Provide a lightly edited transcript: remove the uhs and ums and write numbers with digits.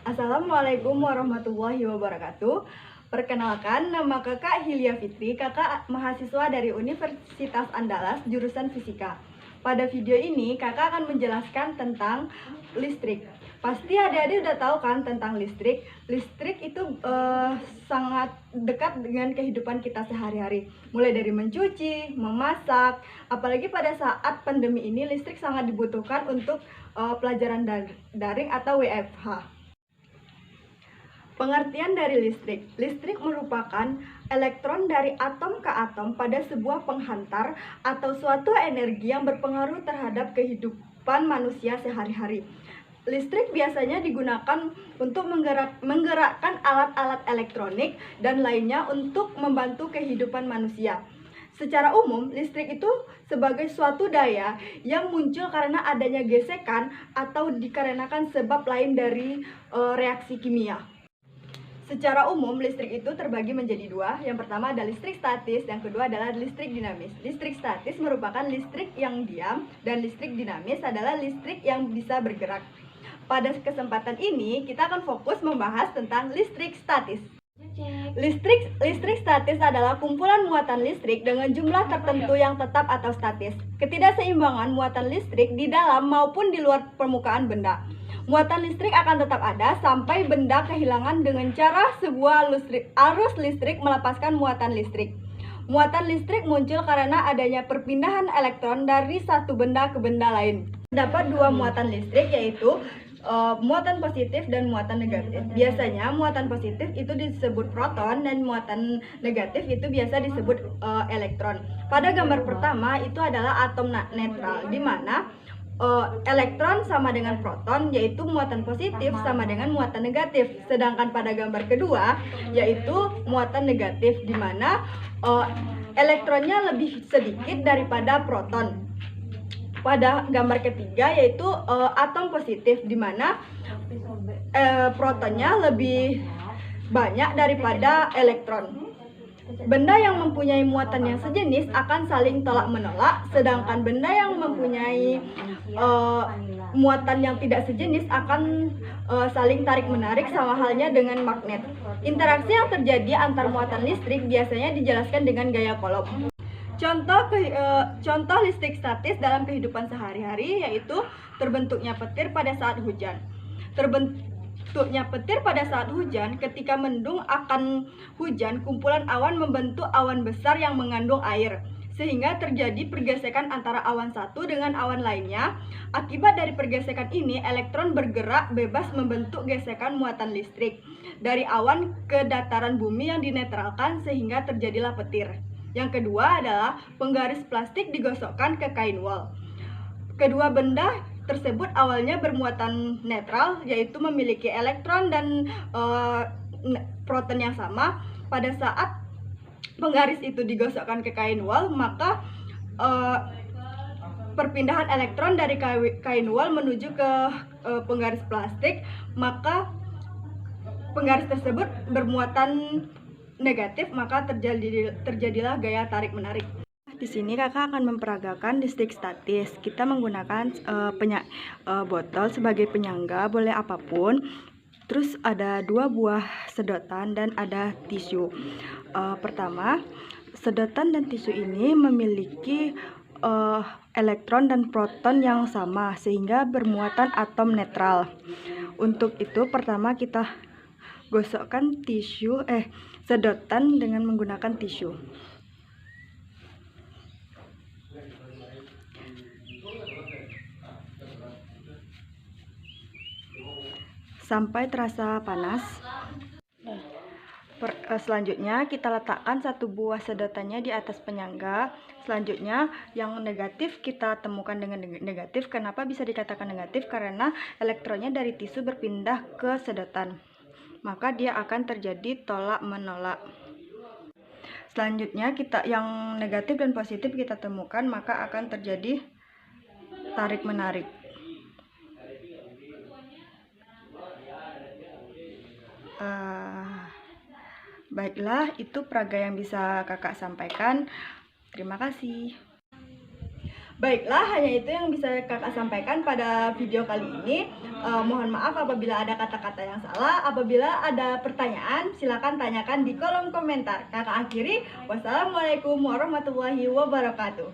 Assalamualaikum warahmatullahi wabarakatuh. Perkenalkan, nama kakak Hilya Fitri, kakak mahasiswa dari Universitas Andalas, jurusan Fisika. Pada video ini, kakak akan menjelaskan tentang listrik. Pasti adik-adik udah tahu kan tentang listrik. Listrik itu sangat dekat dengan kehidupan kita sehari-hari. Mulai dari mencuci, memasak, apalagi pada saat pandemi ini, listrik sangat dibutuhkan untuk pelajaran daring atau WFH. Pengertian dari listrik. Listrik merupakan elektron dari atom ke atom pada sebuah penghantar atau suatu energi yang berpengaruh terhadap kehidupan manusia sehari-hari. Listrik biasanya digunakan untuk menggerakkan alat-alat elektronik dan lainnya untuk membantu kehidupan manusia. Secara umum, listrik itu sebagai suatu daya yang muncul karena adanya gesekan atau dikarenakan sebab lain dari reaksi kimia. Secara umum, listrik itu terbagi menjadi dua. Yang pertama adalah listrik statis, yang kedua adalah listrik dinamis. Listrik statis merupakan listrik yang diam, dan listrik dinamis adalah listrik yang bisa bergerak. Pada kesempatan ini, kita akan fokus membahas tentang listrik statis. Listrik statis adalah kumpulan muatan listrik dengan jumlah tertentu yang tetap atau statis. Ketidakseimbangan muatan listrik di dalam maupun di luar permukaan benda. Muatan listrik akan tetap ada sampai benda kehilangan dengan cara sebuah arus listrik melepaskan muatan listrik. Muatan listrik muncul karena adanya perpindahan elektron dari satu benda ke benda lain. Terdapat dua muatan listrik, yaitu muatan positif dan muatan negatif. Biasanya muatan positif itu disebut proton dan muatan negatif itu biasa disebut elektron. Pada gambar pertama itu adalah atom netral, di mana elektron sama dengan proton, yaitu muatan positif sama dengan muatan negatif. Sedangkan pada gambar kedua yaitu muatan negatif, di mana elektronnya lebih sedikit daripada proton. Pada gambar ketiga yaitu atom positif, di mana protonnya lebih banyak daripada elektron. Benda yang mempunyai muatan yang sejenis akan saling tolak-menolak, sedangkan benda yang mempunyai muatan yang tidak sejenis akan saling tarik-menarik, sama halnya dengan magnet. Interaksi yang terjadi antar muatan listrik biasanya dijelaskan dengan gaya Coulomb. Contoh listrik statis dalam kehidupan sehari-hari yaitu terbentuknya petir pada saat hujan. Terbentuknya petir pada saat hujan, ketika mendung akan hujan, kumpulan awan membentuk awan besar yang mengandung air, sehingga terjadi pergesekan antara awan satu dengan awan lainnya. Akibat dari pergesekan ini, elektron bergerak bebas membentuk gesekan muatan listrik dari awan ke dataran bumi yang dinetralkan, sehingga terjadilah petir. Yang kedua adalah penggaris plastik digosokkan ke kain wol. Kedua benda tersebut awalnya bermuatan netral, yaitu memiliki elektron dan proton yang sama. Pada saat penggaris itu digosokkan ke kain wol, maka perpindahan elektron dari kain wol menuju ke penggaris plastik, maka penggaris tersebut bermuatan negatif, maka terjadilah gaya tarik-menarik. Di sini kakak akan memperagakan listrik statis. Kita menggunakan botol sebagai penyangga, boleh apapun. Terus ada dua buah sedotan dan ada tisu. Pertama, sedotan dan tisu ini memiliki elektron dan proton yang sama, sehingga bermuatan atom netral. Untuk itu, pertama kita gosokkan sedotan dengan menggunakan tisu. Sampai terasa panas. Selanjutnya kita letakkan satu buah sedotannya di atas penyangga. Selanjutnya yang negatif kita temukan dengan negatif. Kenapa bisa dikatakan negatif? Karena elektronnya dari tisu berpindah ke sedotan, maka dia akan terjadi tolak-menolak. Selanjutnya yang negatif dan positif kita temukan, maka akan terjadi tarik-menarik. Baiklah, itu peraga yang bisa kakak sampaikan. Terima kasih. Baiklah, hanya itu yang bisa kakak sampaikan pada video kali ini. Mohon maaf apabila ada kata-kata yang salah. Apabila ada pertanyaan, silakan tanyakan di kolom komentar. Kakak akhiri, wassalamualaikum warahmatullahi wabarakatuh.